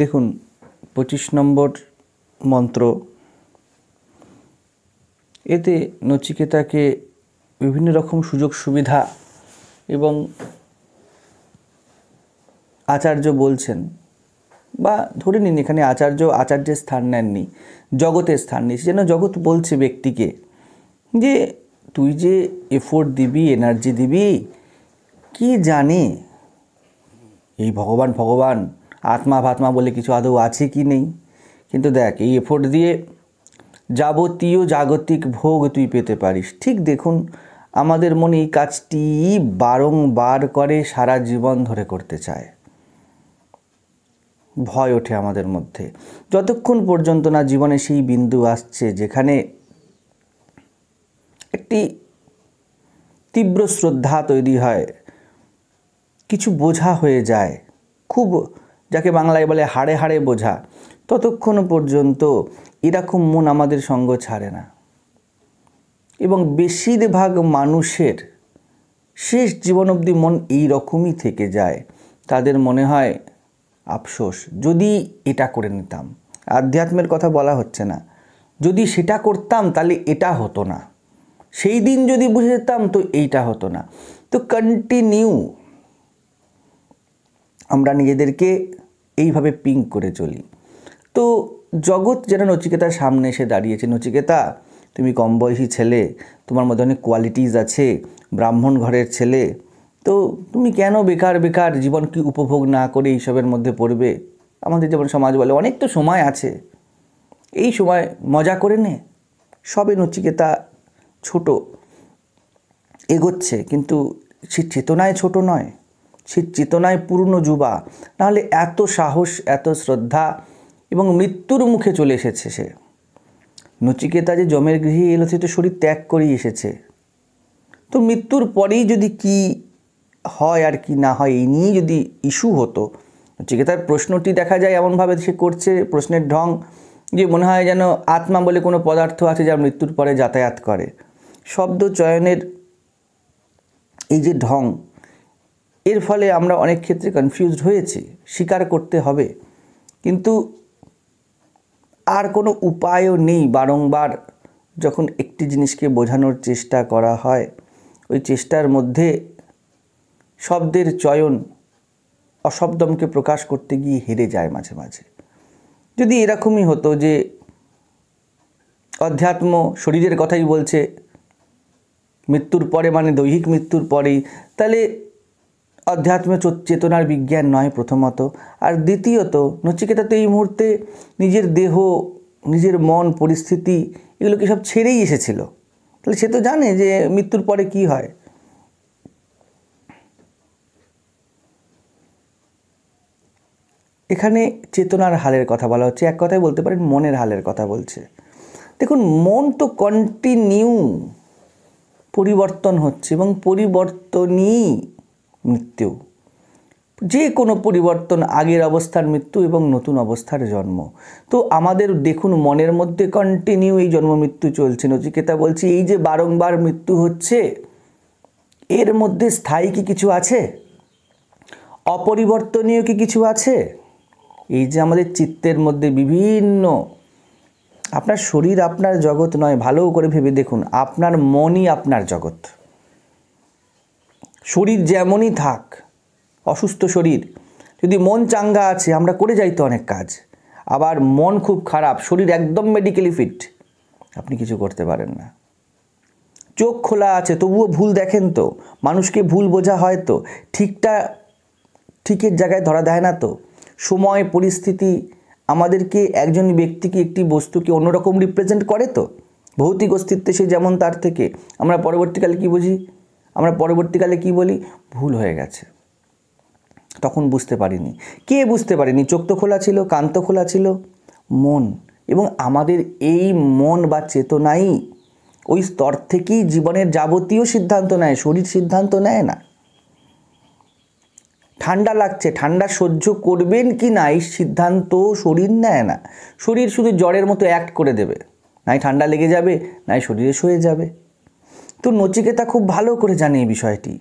দেখুন 25 নম্বর মন্ত্র, এতে নচিকেতাকে বিভিন্ন রকম সুযোগ সুবিধা এবং আচার্য বলছেন, বা ধরে নিন এখানে আচার্যের স্থান নেননি, জগতের স্থান নিয়েছে। যেন জগৎ বলছে ব্যক্তিকে যে তুই যে এফোর্ট দিবি, এনার্জি দিবি, কি জানে এই ভগবান আত্মা ফাত্মা বলে কিছু আদৌ আছে কি নেই। কিন্তু দেখ, এই এফোর্ট দিয়ে যাবতীয় জাগতিক ভোগ তুই পেতে পারিস। ঠিক দেখুন, আমাদের মনে এই কাজটি বারংবার করে, সারা জীবন ধরে করতে চায়। ভয় ওঠে আমাদের মধ্যে, যতক্ষণ পর্যন্ত না জীবনে সেই বিন্দু আসছে যেখানে একটি তীব্র শ্রদ্ধা তৈরি হয়, কিছু বোঝা হয়ে যায়, খুব যাকে বাংলায় বলে হাড়ে হাড়ে বোঝা, ততক্ষণ পর্যন্ত এরকম মন আমাদের সঙ্গ ছাড়ে না। এবং বেশিরভাগ মানুষের শেষ জীবন অবধি মন এই রকমই থেকে যায়। তাদের মনে হয় আফসোস, যদি এটা করে নিতাম। আধ্যাত্মের কথা বলা হচ্ছে না, যদি সেটা করতাম তাহলে এটা হতো না, সেই দিন যদি বুঝে যেতাম তো এইটা হতো না। তো কন্টিনিউ আমরা নিজেদেরকে এইভাবে পিং করে চলি। তো জগৎ যেন নচিকেতার সামনে এসে দাঁড়িয়েছে, নচিকেতা তুমি কম বয়সী ছেলে, তোমার মধ্যে অনেক কোয়ালিটিস আছে, ব্রাহ্মণ ঘরের ছেলে, তো তুমি কেন বেকার জীবন কি উপভোগ না করে এইসবের মধ্যে পড়বে? আমাদের যেমন সমাজ বলে অনেক তো সময় আছে, এই সময় মজা করে নে। সবে নচিকেতা ছোট, এগোচ্ছে, কিন্তু সে চেতনায় ছোট নয়, সে চেতনায় পূর্ণ যুবা। নাহলে এত সাহস, এত শ্রদ্ধা, এবং মৃত্যুর মুখে চলে এসেছে সে। নচিকেতা যে যমের গৃহে এলো, সে তো শরীর ত্যাগ করেই এসেছে। তো মৃত্যুর পরেই যদি কি হয় আর কি না হয় এই নিয়ে যদি ইস্যু হতো, নচিকেতার প্রশ্নটি দেখা যায় এমনভাবে সে করছে, প্রশ্নের ঢং যে মনে হয় যেন আত্মা বলে কোনো পদার্থ আছে যা মৃত্যুর পরে যাতায়াত করে। শব্দ চয়নের এই যে ঢং, এর ফলে আমরা অনেক ক্ষেত্রে কনফিউজড হয়েছি, স্বীকার করতে হবে। কিন্তু আর কোনো উপায়ও নেই। বারংবার যখন একটি জিনিসকে বোঝানোর চেষ্টা করা হয়, ওই চেষ্টার মধ্যে শব্দের চয়ন অশব্দমকে প্রকাশ করতে গিয়ে হেরে যায় মাঝে মাঝে। যদি এরকমই হতো যে অধ্যাত্ম শরীরের কথাই বলছে মৃত্যুর পরে, মানে দৈহিক মৃত্যুর পরেই, তাহলে অধ্যাত্ম চেতনার বিজ্ঞান নয় প্রথমত। আর দ্বিতীয়ত, নচিকেতা তো এই মুহূর্তে নিজের দেহ, নিজের মন, পরিস্থিতি এগুলোকে সব ছেড়েই এসেছিল। তাহলে সে তো জানে যে মৃত্যুর পরে কি হয়। এখানে চেতনার হালের কথা বলা হচ্ছে, এক কথায় বলতে পারেন মনের হালের কথা বলছে। দেখুন, মন তো কন্টিনিউ পরিবর্তন হচ্ছে, এবং পরিবর্তনই মৃত্যু। যে কোনো পরিবর্তন, আগের অবস্থার মৃত্যু এবং নতুন অবস্থার জন্ম। তো আমাদের দেখুন মনের মধ্যে কন্টিনিউ এই জন্ম মৃত্যু চলছে। নচিকেতা বলছে এই যে বারংবার মৃত্যু হচ্ছে, এর মধ্যে স্থায়ী কি কিছু আছে? অপরিবর্তনীয় কি কিছু আছে? এই যে আমাদের চিত্তের মধ্যে বিভিন্ন, আপনার শরীর আপনার জগৎ নয়, ভালো করে ভেবে দেখুন, আপনার মনই আপনার জগৎ। শরীর যেমনই থাক, অসুস্থ শরীর, যদি মন চাঙ্গা আছে আমরা করে যাই তো অনেক কাজ। আবার মন খুব খারাপ, শরীর একদম মেডিকেলি ফিট, আপনি কিছু করতে পারেন না। চোখ খোলা আছে তবুও ভুল দেখেন তো, মানুষকে ভুল বোঝা হয় তো, ঠিকের জায়গায় ধরা দেয় না তো। সময়, পরিস্থিতি আমাদেরকে, একজন ব্যক্তিকে, একটি বস্তুকে অন্যরকম রিপ্রেজেন্ট করে তো। ভৌতিক অস্তিত্বে সে যেমন, তার থেকে আমরা পরবর্তীকালে কি বুঝি, আমরা পরবর্তীকালে কি বলি, ভুল হয়ে গেছে, তখন বুঝতে পারিনি। কে বুঝতে পারিনি? চোখ তো খোলা ছিল, কান তো খোলা ছিল, মন। এবং আমাদের এই মন বা চেতনাই ওই স্তর থেকেই জীবনের যাবতীয় সিদ্ধান্ত নেয়, শরীর সিদ্ধান্ত নেয় না। ঠান্ডা লাগছে, ঠান্ডা সহ্য করবেন কি না এই সিদ্ধান্ত শরীর নেয় না। শরীর শুধু জ্বরের মতো অ্যাক্ট করে দেবে, নাই ঠান্ডা লেগে যাবে, নাই শরীরে সয়ে যাবে। তো নচিকেতা খুব ভালো করে জানে এই বিষয়টি,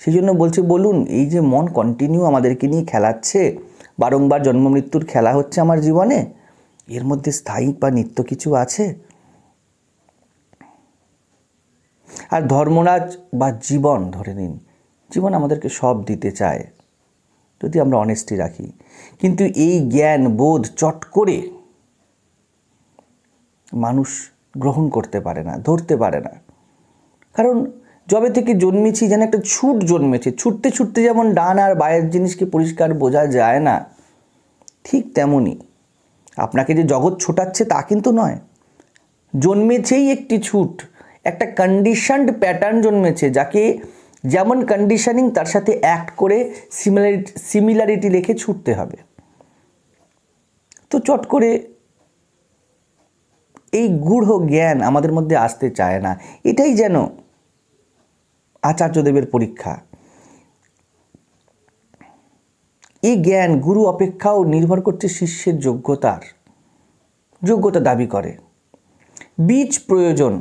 সেই জন্য বলছে বলুন এই যে মন কন্টিনিউ আমাদেরকে নিয়ে খেলাচ্ছে, বারংবার জন্ম মৃত্যুর খেলা হচ্ছে আমার জীবনে, এর মধ্যে স্থায়ী বা নিত্য কিছু আছে? আর ধর্মরাজ বা জীবন ধরে নিন, জীবন আমাদেরকে সব দিতে চায় যদি আমরা অনেস্টি রাখি, কিন্তু এই জ্ঞান বোধ চট করে মানুষ গ্রহণ করতে পারে না, ধরতে পারে না। কারণ যবে থেকে জন্মেছি যেন একটা ছুট জন্মেছে, ছুটতে ছুটতে যেমন ডান আর বায়ের জিনিসকে পরিষ্কার বোঝা যায় না, ঠিক তেমনই আপনাকে যে জগৎ ছোটাচ্ছে তা কিন্তু নয়, জন্মেছেই একটি ছুট, একটা কন্ডিশনড প্যাটার্ন জন্মেছে, যাকে যেমন কন্ডিশনিং তার সাথে অ্যাক্ট করে সিমিলারিটি রেখে ছুটতে হবে। তো চট করে এই গূঢ় জ্ঞান আমাদের মধ্যে আসতে চায় না। এটাই যেন আচার্যদেবের পরীক্ষা। এই জ্ঞান গুরু অপেক্ষাও নির্ভর করছে শিষ্যের যোগ্যতা দাবি করে। বীজ প্রয়োজন,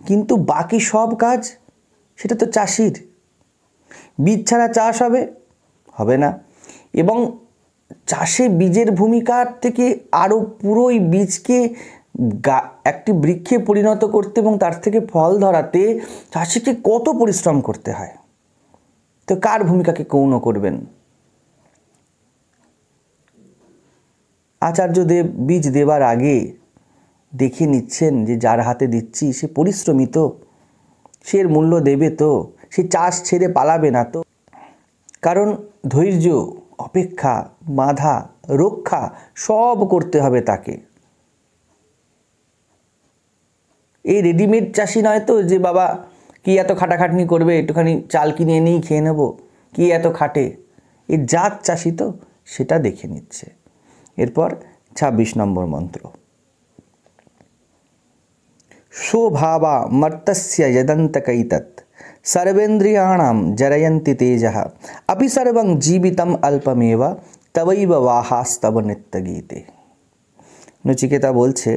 কিন্তু বাকি সব কাজ সেটা তো চাষির। বীজ ছাড়া চাষ হবে না, এবং চাষে বীজের ভূমিকার থেকে আরও পুরোই বীজকে একটি বৃক্ষে পরিণত করতে এবং তার থেকে ফল ধরাতে চাষিকে কত পরিশ্রম করতে হয়। তো কার ভূমিকাকে গৌণ করবেন? আচার্যদেব বীজ দেবার আগে দেখে নিচ্ছেন যে যার হাতে দিচ্ছি সে পরিশ্রমী তো, সে এর মূল্য দেবে তো, সে চাষ ছেড়ে পালাবে না তো। কারণ ধৈর্য, অপেক্ষা, বাধা, রক্ষা সব করতে হবে তাকে। এই রেডিমেড চাষি নয় তো যে বাবা কি এত খাটাখাটনি করবে, একটুখানি চাল কিনে এনেই খেয়ে নেব, কি এত খাটে। এই জাত চাষি তো, সেটা দেখে নিচ্ছে। এরপর ২৬ নম্বর মন্ত্র। স্বভাবা মর্তস্য যদন্তকৈতৎ সর্বেন্দ্রিয়াণাম জরয়ন্তি তেজঃ अपि सर्वं জীবিতম অল্পমেব তবৈব বাহাস্তব নিত্যগীতে। নচিকেতা বলছে,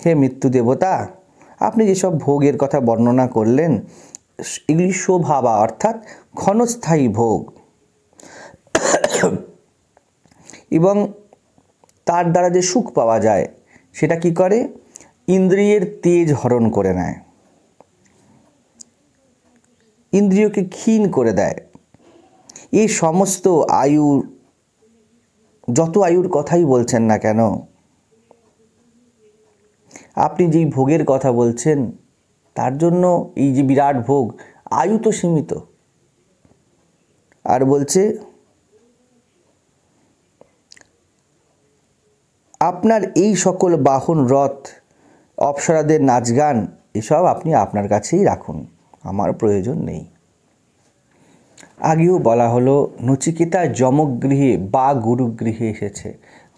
হে মৃত্যু দেবতা, আপনি যেসব ভোগের কথা বর্ণনা করলেন এগুলি স্বভাবা অর্থাৎ ক্ষণস্থায়ী ভোগ, এবং তার দ্বারা যে সুখ পাওয়া যায় সেটা কি করে? ইন্দ্রিয়ের তেজ হরণ করে নেয়, ইন্দ্রিয়কে ক্ষীণ করে দেয়। এই সমস্ত আয়ুর, যত আয়ুর কথাই বলছেন না কেন, আপনি যেই ভোগের কথা বলছেন তার জন্য এই যে বিরাট ভোগ, আয়ু তো সীমিত। আর বলছে আপনার এই সকল বাহন, রথ, অপ্সরাদের নাচ গান, এসব আপনি আপনার কাছেই রাখুন, আমার প্রয়োজন নেই। আগেও বলা হলো নচিকেতা যমগৃহে বা গুরুগৃহে এসেছে।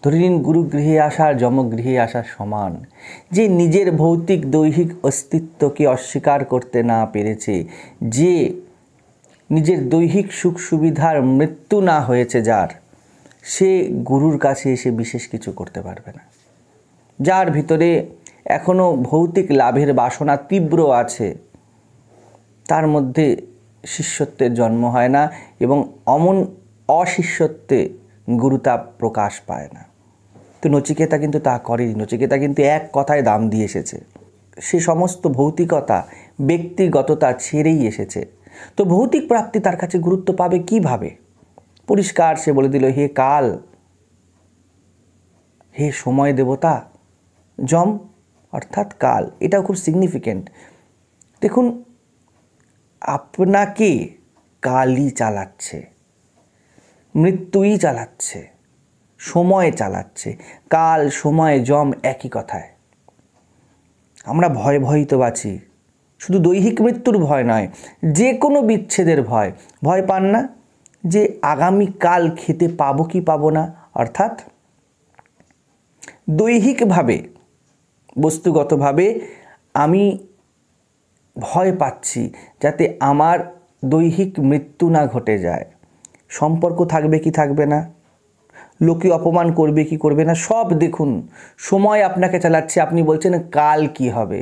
ধরে নিন গুরুগৃহে আসা আর যমগৃহে আসা সমান। যে নিজের ভৌতিক দৈহিক অস্তিত্বকে অস্বীকার করতে না পেরেছে, যে নিজের দৈহিক সুখ সুবিধার মৃত্যু না হয়েছে যার, সে গুরুর কাছে এসে বিশেষ কিছু করতে পারবে না। যার ভিতরে এখনও ভৌতিক লাভের বাসনা তীব্র আছে, তার মধ্যে শিষ্যত্বের জন্ম হয় না, এবং অমন অশিষ্যত্বে গুরুতা প্রকাশ পায় না। তো নচিকেতা কিন্তু তা করেনি। নচিকেতা কিন্তু এক কথায় দাম দিয়ে এসেছে, সে সমস্ত ভৌতিকতা, ব্যক্তিগততা ছেড়েই এসেছে। তো ভৌতিক প্রাপ্তি তার কাছে গুরুত্ব পাবে কিভাবে? পরিষ্কার সে বলে দিল, হে কাল, হে সময় দেবতা, যম অর্থাৎ কাল। এটাও খুব সিগনিফিক্যান্ট। দেখুন, আপনাকে কালই চালাচ্ছে, মৃত্যুই চালাচ্ছে, সময় চালাচ্ছে। কাল, সময়, যম একই কথায়। আমরা ভয়ই তো বাঁচি, শুধু দৈহিক মৃত্যুর ভয় নয়, যে কোনো বিচ্ছেদের ভয় পান না যে আগামীকাল খেতে পাবো কি পাবো না। অর্থাৎ দৈহিকভাবে, বস্তুগতভাবে আমি ভয় পাচ্ছি যাতে আমার দৈহিক মৃত্যু না ঘটে যায়। সম্পর্ক থাকবে কি থাকবে না, লোকে অপমান করবে কি করবে না, সব দেখুন সময় আপনাকে চালাচ্ছে। আপনি বলছেন কাল কি হবে,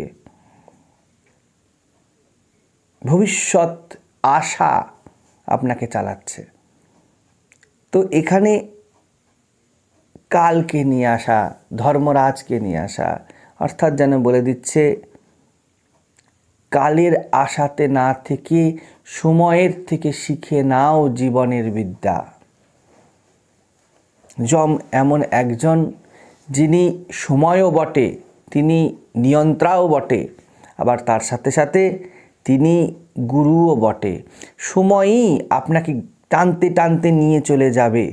ভবিষ্যৎ আশা আপনাকে চালাচ্ছে। তো এখানে কালকে নিয়ে আসা, ধর্মরাজকে নিয়ে আসা, অর্থাৎ যেন বলে দিচ্ছে কালের আশাতে না থেকে সময়ের থেকে শিখে নাও জীবনের বিদ্যা। যম এমন একজন যিনি সময়ও বটে, তিনি নিয়ন্ত্রাও বটে, আবার তার সাথে সাথে তিনি গুরুও বটে। সময়ই আপনাকে টানতে টানতে নিয়ে চলে যাবে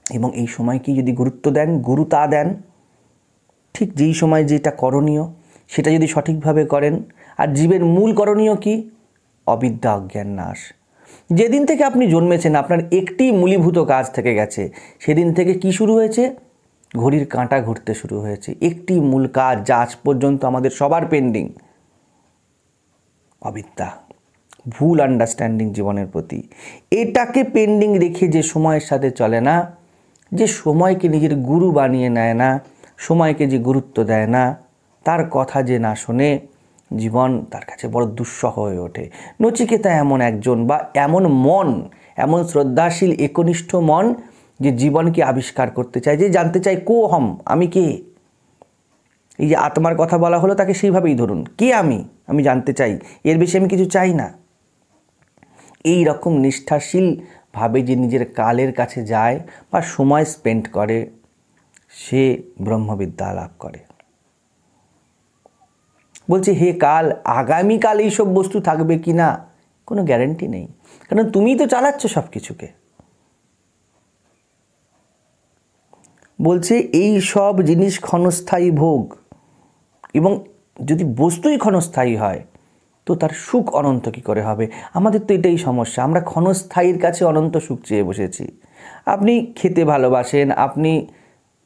এবং এই সময়কে যদি গুরুত্ব দেন, গুরু তা দেন, ঠিক যেই সময় যেটা করণীয় সেটা যদি সঠিকভাবে করেন। আর জীবের মূল করণীয় কি? অবিদ্যা, অজ্ঞান নাশ। যেদিন থেকে আপনি জন্মেছেন আপনার একটি মূলীভূত কাজ থেকে গেছে, সেদিন থেকে কি শুরু হয়েছে? ঘড়ির কাঁটা ঘুরতে শুরু হয়েছে। একটি মূল কাজ যা আজ পর্যন্ত আমাদের সবার পেন্ডিং, অবিদ্যা, ভুল আন্ডারস্ট্যান্ডিং জীবনের প্রতি। এটাকে পেন্ডিং রেখে যে সময়ের সাথে চলে না, যে সময়কে নিজের গুরু বানিয়ে নেয় না, সময়কে যে গুরুত্ব দেয় না, তার কথা যে না শোনে, জীবন তার কাছে বড় দুঃসহ হয়ে ওঠে। নচিকেতা এমন একজন, বা এমন মন, এমন শ্রদ্ধাশীল একনিষ্ঠ মন যে জীবনকে আবিষ্কার করতে চায়, যে জানতে চায় কোহম, আমি কে। এই যে আত্মার কথা বলা হলো, তাকে সেইভাবেই ধরুন, কে আমি জানতে চাই, এর বেশি আমি কিছু চাই না। এই রকম নিষ্ঠাশীলভাবে যে নিজের কালের কাছে যায় বা সময় স্পেন্ড করে, সে ব্রহ্মবিদ্যা লাভ করে। বলছে হে কাল, আগামীকাল এইসব বস্তু থাকবে কি না কোনো গ্যারান্টি নেই, কারণ তুমিই তো চালাচ্ছ সব কিছুকে। বলছে এই সব জিনিস ক্ষণস্থায়ী ভোগ, এবং যদি বস্তুই ক্ষণস্থায়ী হয় তো তার সুখ অনন্ত কী করে হবে? আমাদের তো এটাই সমস্যা, আমরা ক্ষণস্থায়ীর কাছে অনন্ত সুখ চেয়ে বসেছি। আপনি খেতে ভালোবাসেন, আপনি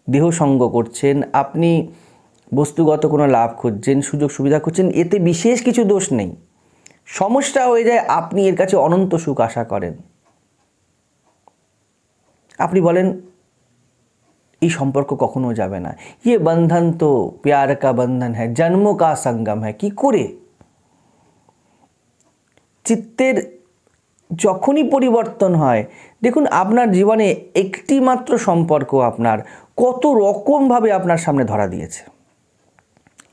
দেহসঙ্গ করছেন, আপনি বস্তুগত কোনো লাভ খুঁজছেন, সুযোগ সুবিধা খুঁজছেন, এতে বিশেষ কিছু দোষ নেই। সমস্যা হয়ে যায় আপনি এর কাছে অনন্ত সুখ আশা করেন। আপনি বলেন এই সম্পর্ক কখনো যাবে না, ইয়ে বন্ধন তো প্যার কা বন্ধন হ্যায়, জন্ম কা সঙ্গম হ্যায়। কি করে? চিত্তের যখনই পরিবর্তন হয়, দেখুন আপনার জীবনে একটি মাত্র সম্পর্ক আপনার কত রকমভাবে আপনার সামনে ধরা দিয়েছে।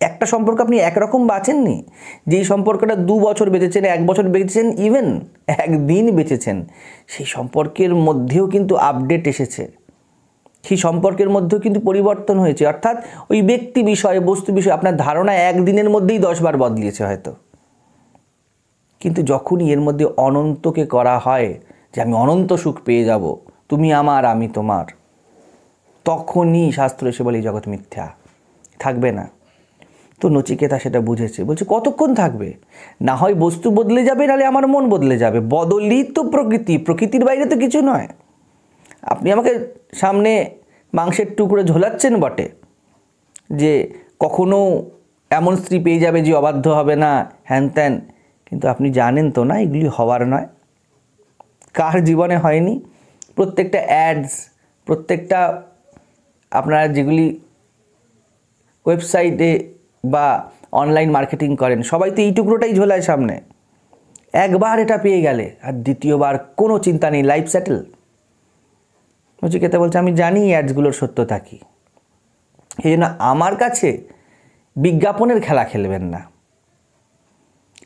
একটা সম্পর্ক আপনি একরকম বাঁচেননি, যেই সম্পর্কটা 2 বছর বেঁচেছেন, 1 বছর বেঁচেছেন, ইভেন একদিন বেঁচেছেন, সেই সম্পর্কের মধ্যেও কিন্তু আপডেট এসেছে, সেই সম্পর্কের মধ্যেও কিন্তু পরিবর্তন হয়েছে। অর্থাৎ ওই ব্যক্তি বিষয়ে, বস্তু বিষয়ে আপনার ধারণা একদিনের মধ্যেই 10 বার বদলিয়েছে হয়তো। কিন্তু যখনই এর মধ্যে অনন্তকে করা হয় যে আমি অনন্ত সুখ পেয়ে যাব, তুমি আমার আমি তোমার, তখনই শাস্ত্র এসে বলে এই জগৎ মিথ্যা, থাকবে না। তো নচিকেতা সেটা বুঝেছে, বলছে কতক্ষণ থাকবে? না হয় বস্তু বদলে যাবে, নাহলে আমার মন বদলে যাবে। বদলই তো প্রকৃতি, প্রকৃতির বাইরে তো কিছু নয়। আপনি আমাকে সামনে মাংসের টুকরো ঝোলাচ্ছেন বটে, যে কখনো এমন স্ত্রী পেয়ে যাবে যে অবাধ্য হবে না, হ্যান ত্যান, কিন্তু আপনি জানেন তো না এগুলি হওয়ার নয়। কার জীবনে হয়নি? প্রত্যেকটা অ্যাডস, প্রত্যেকটা আপনারা যেগুলি ওয়েবসাইটে বা অনলাইন মার্কেটিং করেন, সবাই তো এই টুকরোটাই ঝোলায় সামনে। একবার এটা পেয়ে গেলে আর দ্বিতীয়বার কোনো চিন্তা নেই, লাইফ সেটেল। নচিকেতা বলছে আমি জানি অ্যাডসগুলোর সত্যতা কী, এই জন্য আমার কাছে বিজ্ঞাপনের খেলা খেলবেন না।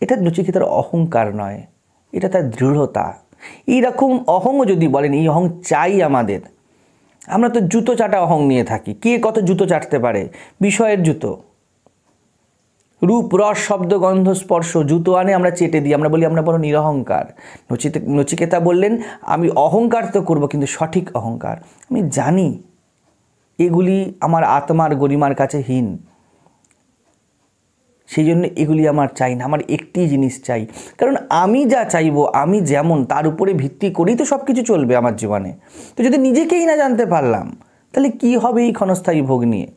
এটা নচিকেতার অহংকার নয়, এটা তার দৃঢ়তা। এইরকম অহংও যদি বলেন, এই অহং চাই আমাদের। আমরা তো জুতো চাটা অহং নিয়ে থাকি, কে কত জুতো চাটতে পারে, বিষয়ের জুতো, রূপ রস শব্দ গন্ধ স্পর্শ, জুতো আনে আমরা চেটে দিই, আমরা বলি আমরা বড় নিরহংকার। নচিকেতা বললেন আমি অহংকার তো করবো, কিন্তু সঠিক অহংকার। আমি জানি এগুলি আমার আত্মার গরিমার কাছে হীন, সেই জন্য এগুলি আমার চাই না। আমার একটি জিনিস চাই, কারণ আমি যা চাইবো, আমি যেমন, তার উপরে ভিত্তি করেই তো সব কিছু চলবে আমার জীবনে। তো যদি নিজেকেই না জানতে পারলাম, তাহলে কি হবে এই ক্ষণস্থায়ী ভোগ নিয়ে?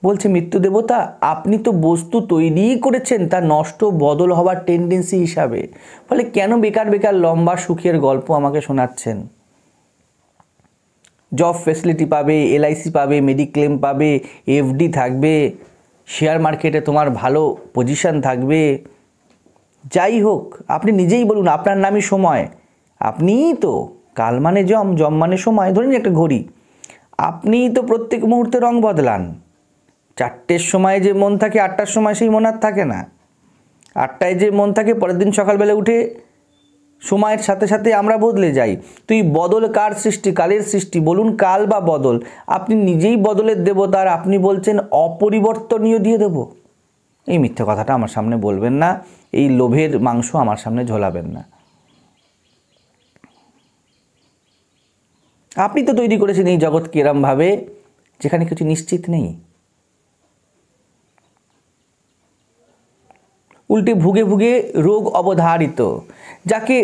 বলছে মৃত্যু দেবতা, আপনি তো বস্তু তৈরিই করেছেন তার নষ্ট বদল হওয়ার টেন্ডেন্সি হিসাবে, ফলে কেন বেকার বেকার লম্বা সুখের গল্প আমাকে শোনাচ্ছেন? জব ফেসিলিটি পাবে, LIC পাবে, মেডিক্লেম পাবে, FD থাকবে, শেয়ার মার্কেটে তোমার ভালো পজিশন থাকবে। যাই হোক, আপনি নিজেই বলুন, আপনার নামই সময়। আপনিই তো, কাল মানে জম, জম মানে সময়। ধরুন একটা ঘড়ি, আপনিই তো প্রত্যেক মুহূর্তে রং বদলান। 4টের সময় যে মন থাকে 8টার সময় সেই মন আর থাকে না। 8টায় যে মন থাকে পরের দিন সকালবেলা উঠে সময়ের সাথে সাথে আমরা বদলে যাই। তো এই বদল কার সৃষ্টি? কালের সৃষ্টি। বলুন কাল বা বদল। আপনি নিজেই বদলের দেবতা, আর আপনি বলছেন অপরিবর্তনীয় দিয়ে দেব। এই মিথ্যে কথাটা আমার সামনে বলবেন না, এই লোভের মাংস আমার সামনে ঝোলাবেন না। আপনি তো তৈরি করেছেন এই জগৎকে এরমভাবে যেখানে কিছু নিশ্চিত নেই। উল্টে ভুগে ভুগে রোগ অবধারিত, যাকে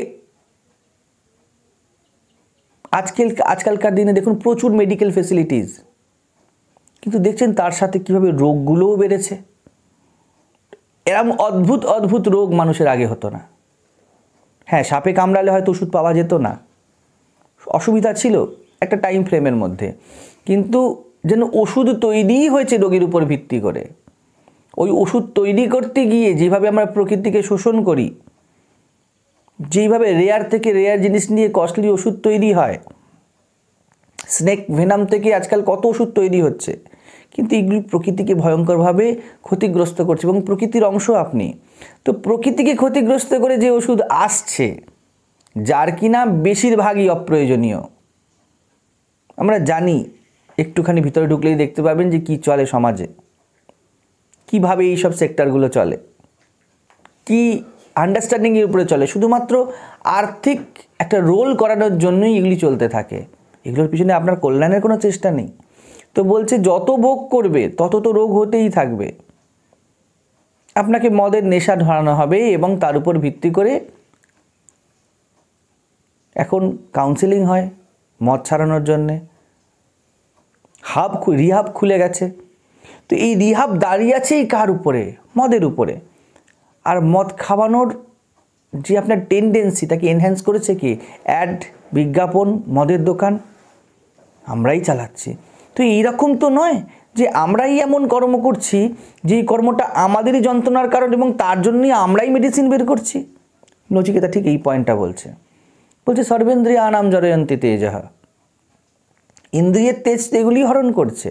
আজকালকার দিনে দেখুন প্রচুর মেডিকেল ফেসিলিটিস, কিন্তু দেখছেন তার সাথে কীভাবে রোগগুলোও বেড়েছে। এরম অদ্ভুত অদ্ভুত রোগ মানুষের আগে হতো না। হ্যাঁ, সাপে কামড়ালে হয়তো ওষুধ পাওয়া যেত না, অসুবিধা ছিল একটা টাইম ফ্রেমের মধ্যে, কিন্তু যেন ওষুধ তৈরিই হয়েছে রোগীর উপর ভিত্তি করে। ওই ওষুধ তৈরি করতে গিয়ে যেভাবে আমরা প্রকৃতিকে শোষণ করি, যেইভাবে রেয়ার থেকে রেয়ার জিনিস নিয়ে কস্টলি ওষুধ তৈরি হয়, স্নেক ভেনাম থেকে আজকাল কত ওষুধ তৈরি হচ্ছে, কিন্তু এগুলি প্রকৃতিকে ভয়ঙ্করভাবে ক্ষতিগ্রস্ত করছে এবং প্রকৃতির অংশ আপনি। তো প্রকৃতিকে ক্ষতিগ্রস্ত করে যে ওষুধ আসছে, যার কিনা বেশিরভাগই অপ্রয়োজনীয়। আমরা জানি, একটুখানি ভিতরে ঢুকলেই দেখতে পাবেন যে কি চলে সমাজে, কিভাবে এই সব সেক্টরগুলো চলে, কি আন্ডারস্ট্যান্ডিংয়ের উপরে চলে। শুধুমাত্র আর্থিক একটা রোল করানোর জন্যই এগুলি চলতে থাকে। এগুলোর পিছনে আপনার কল্যাণের কোনো চেষ্টা নেই। তো বলছে যত ভোগ করবে তত তো রোগ হতেই থাকবে। আপনাকে মদের নেশা ধরানো হবে এবং তার উপর ভিত্তি করে এখন কাউন্সেলিং হয় মদ ছাড়ানোর জন্যে। রিহাব খুলে গেছে। তো এই রিহাব দাঁড়িয়ে আছেই কার উপরে? মদের উপরে। আর মদ খাওয়ানোর যে আপনার টেন্ডেন্সি, তাকে এনহ্যান্স করেছে কি? অ্যাড, বিজ্ঞাপন, মদের দোকান আমরাই চালাচ্ছি। তো এইরকম তো নয় যে আমরাই এমন কর্ম করছি যেই কর্মটা আমাদেরই যন্ত্রণার কারণ এবং তার জন্যই আমরাই মেডিসিন বের করছি। নচিকেতা ঠিক এই পয়েন্টটা বলছে সর্বেন্দ্রিয়ানাম জরয়ন্তি তেজঃ। ইন্দ্রিয়ের তেজ তো এগুলি হরণ করছে।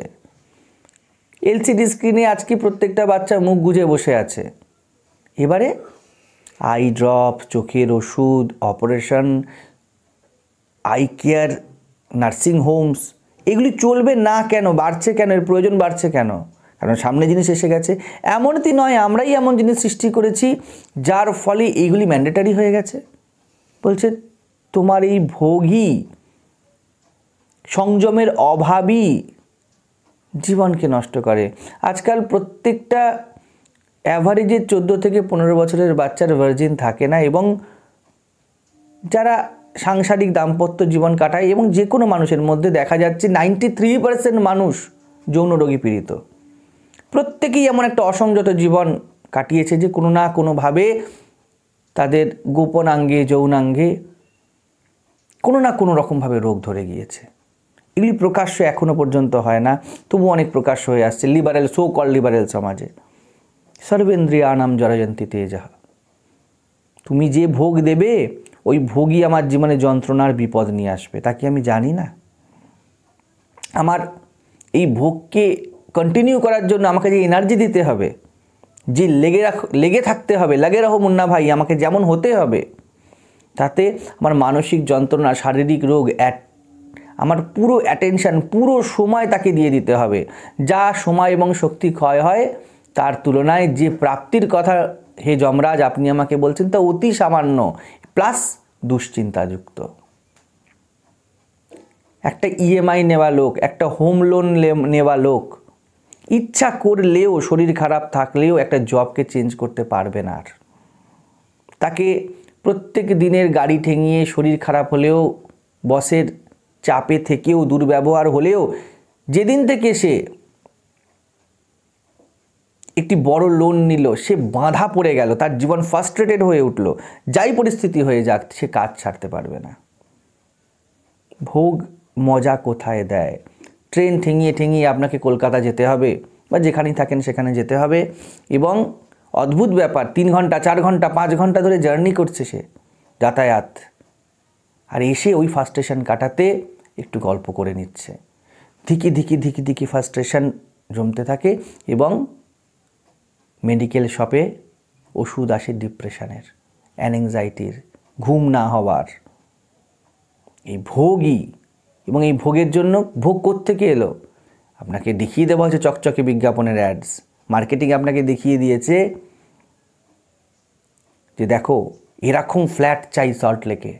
এলসিডি স্ক্রিনে আজকে প্রত্যেকটা বাচ্চা মুখ গুজে বসে আছে। এবারে আই ড্রপ, চোখের ওষুধ, operation, eye care, nursing Holmes, এগুলি চলবে না কেন? বাড়ছে কেন? এর প্রয়োজন বাড়ছে কেন? কারণ সামনে জিনিস এসে গেছে। এমনটি নয় আমরাই এমন জিনিস সৃষ্টি করেছি যার ফলে এইগুলি ম্যান্ডেটারি হয়ে গেছে। বলছে তোমার এই ভোগই, সংযমের অভাবই জীবনকে নষ্ট করে। আজকাল প্রত্যেকটা অ্যাভারেজে 14 থেকে 15 বছরের বাচ্চার ভার্জিন থাকে না, এবং যারা সাংসারিক দাম্পত্য জীবন কাটায় এবং যে কোনো মানুষের মধ্যে দেখা যাচ্ছে 93% মানুষ যৌন রোগে পীড়িত। প্রত্যেকেই এমন একটা অসংযত জীবন কাটিয়েছে যে কোনো না কোনোভাবে তাদের গোপনাঙ্গে, যৌনাঙ্গে কোনো না কোনো রকমভাবে রোগ ধরে গিয়েছে। এগুলি প্রকাশ্য এখনও পর্যন্ত হয় না, তবু অনেক প্রকাশ্য হয়ে আসছে লিবারেল, সো কল লিবারেল সমাজে। সর্বেন্দ্রিয়ানাম জরয়ন্তি তেজঃ। তুমি যে ভোগ দেবে ওই ভোগই আমার জীবনে যন্ত্রণার বিপদ নিয়ে আসবে, তা কি আমি জানি না? আমার এই ভোগকে কন্টিনিউ করার জন্য আমাকে যে এনার্জি দিতে হবে, যে লেগে থাকতে হবে, লাগে রাখো মুন্না ভাই, আমাকে যেমন হতে হবে, তাতে আমার মানসিক যন্ত্রণা, শারীরিক রোগ, আমার পুরো অ্যাটেনশান, পুরো সময় তাকে দিয়ে দিতে হবে। যা সময় এবং শক্তি ক্ষয় হয় তার তুলনায় যে প্রাপ্তির কথা হে যমরাজ আপনি আমাকে বলছেন তা অতি সামান্য, প্লাস দুশ্চিন্তাযুক্ত। একটা ইএমআই নেওয়া লোক, একটা হোম লোন নেওয়া লোক ইচ্ছা করলেও, শরীর খারাপ থাকলেও একটা জবকে চেঞ্জ করতে পারবে না। আর তাকে প্রত্যেক দিনের গাড়ি ঠেঙিয়ে, শরীর খারাপ হলেও, বসের চাপে থেকেও, দুর্ব্যবহার হলেও, যেদিন থেকে সে একটি বড় লোন নিল, সে বাঁধা পড়ে গেল, তার জীবন ফ্রাস্ট্রেটেড হয়ে উঠল, যাই পরিস্থিতি হয়ে যাক সে কাজ ছাড়তে পারবে না। ভোগ মজা কোথায় দেয়? ট্রেন ঠেঙিয়ে ঠেঙিয়ে আপনাকে কলকাতা যেতে হবে, বা যেখানেই থাকেন সেখানে যেতে হবে। এবং অদ্ভুত ব্যাপার, 3 ঘন্টা 4 ঘন্টা 5 ঘন্টা ধরে জার্নি করছে সে, যাতায়াত, আর এসে ওই ফার্স্ট্রেশন কাটাতে একটু গল্প করে নিচ্ছে। ধিকি ধিকি ধিকি ধিকি ফার্স্ট্রেশন জমতে থাকে এবং মেডিকেল শপে ওষুধ আসে ডিপ্রেশনের, অ্যাংজাইটির, ঘুম না হওয়ার। এই ভোগই, এবং এই ভোগের জন্য ভোগ কোত্থেকে এলো? আপনাকে দেখিয়ে দেওয়া হচ্ছে চকচকে বিজ্ঞাপনের অ্যাডস, মার্কেটিং আপনাকে দেখিয়ে দিয়েছে যে দেখো এরকম ফ্ল্যাট চাই সল্ট লেকে।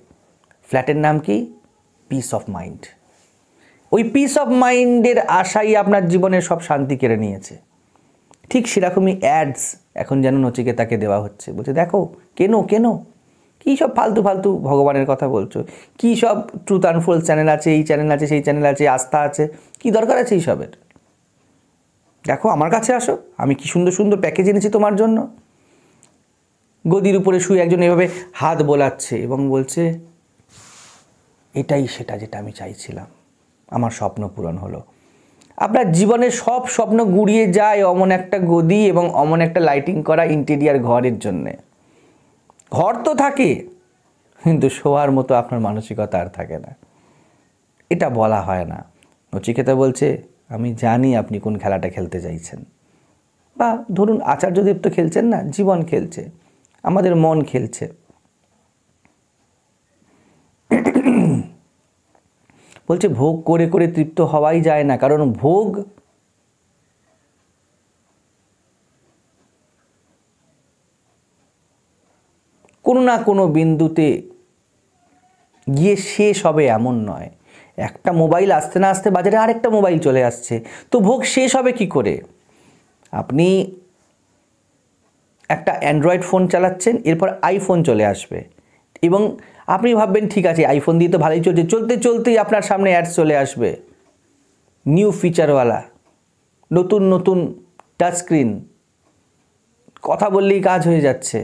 ফ্ল্যাটের নাম কি? Piece of mind. ওই পিস অফ মাইন্ডের আশাই আপনার জীবনের সব শান্তি কেড়ে নিয়েছে। ঠিক সেরকমই অ্যাডস এখন যেন নচিকেতাকে দেওয়া হচ্ছে, বলছে দেখো কেন কেন, কী সব ফালতু ফালতু ভগবানের কথা বলছো, কী সব ট্রুথ আনফোল্ড চ্যানেল আছে, এই চ্যানেল আছে, সেই চ্যানেল আছে, আস্থা আছে, কী দরকার আছে এইসবের? দেখো আমার কাছে আসো, আমি কি সুন্দর সুন্দর প্যাকেজ এনেছি তোমার জন্য। গদির উপরে শুয়ে একজন এভাবে হাত বোলাচ্ছে এবং বলছে এটাই সেটা যেটা আমি চাইছিলাম, আমার স্বপ্ন পূরণ হলো। আপনার জীবনের সব স্বপ্ন গুড়িয়ে যায় অমন একটা গদি এবং অমন একটা লাইটিং করা ইন্টেরিয়ার ঘরের জন্যে। ঘর তো থাকে, কিন্তু শোয়ার মতো আপনার মানসিকতা আর থাকে না। এটা বলা হয় না। নচিকেতা বলছে আমি জানি আপনি কোন খেলাটা খেলতে চাইছেন, বা ধরুন আচার্যদেব তো খেলছেন না, জীবন খেলছে, আমাদের মন খেলছে। বলছে ভোগ করে করে তৃপ্ত হওয়াই যায় না, কারণ ভোগ কোনো না কোনো বিন্দুতে গিয়ে শেষ হবে এমন নয়। একটা মোবাইল আসতে না আসতে বাজারে আরেকটা মোবাইল চলে আসছে, তো ভোগ শেষ হবে কি করে? আপনি একটা অ্যান্ড্রয়েড ফোন চালাচ্ছেন, এরপর আইফোন চলে আসবে এবং আপনি ভাববেন ঠিক আছে আইফোন দিয়ে তো ভালোই চলছে, চলতে চলতেই আপনার সামনে অ্যাডস চলে আসবে নিউ ফিচারওয়ালা, নতুন নতুন টাচ স্ক্রিন, কথা বললেই কাজ হয়ে যাচ্ছে,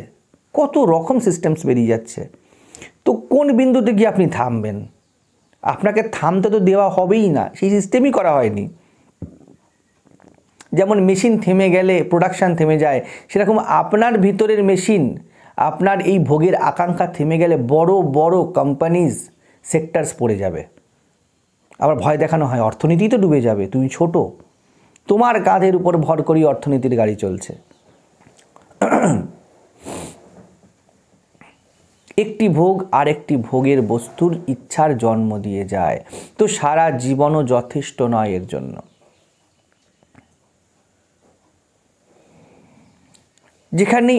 কত রকম সিস্টেমস বেরিয়ে যাচ্ছে। তো কোন বিন্দুতে গিয়ে আপনি থামবেন? আপনাকে থামতে তো দেওয়া হবেই না, সেই সিস্টেমই করা হয়নি। যেমন মেশিন থেমে গেলে প্রোডাকশান থেমে যায়, সেরকম আপনার ভিতরের মেশিন, আপনার এই ভোগের আকাঙ্ক্ষা থেমে গেলে বড় বড় কোম্পানিজ সেক্টরস পড়ে যাবে। আবার ভয় দেখানো হয় অর্থনীতি তো ডুবে যাবে, তুমি ছোট, তোমার কাঁধের উপর ভর করি অর্থনীতির গাড়ি চলছে। একটি ভোগ আর একটি ভোগের বস্তুর ইচ্ছার জন্ম দিয়ে যায়, তো সারা জীবনও যথেষ্ট নয় এর জন্য। যেখানে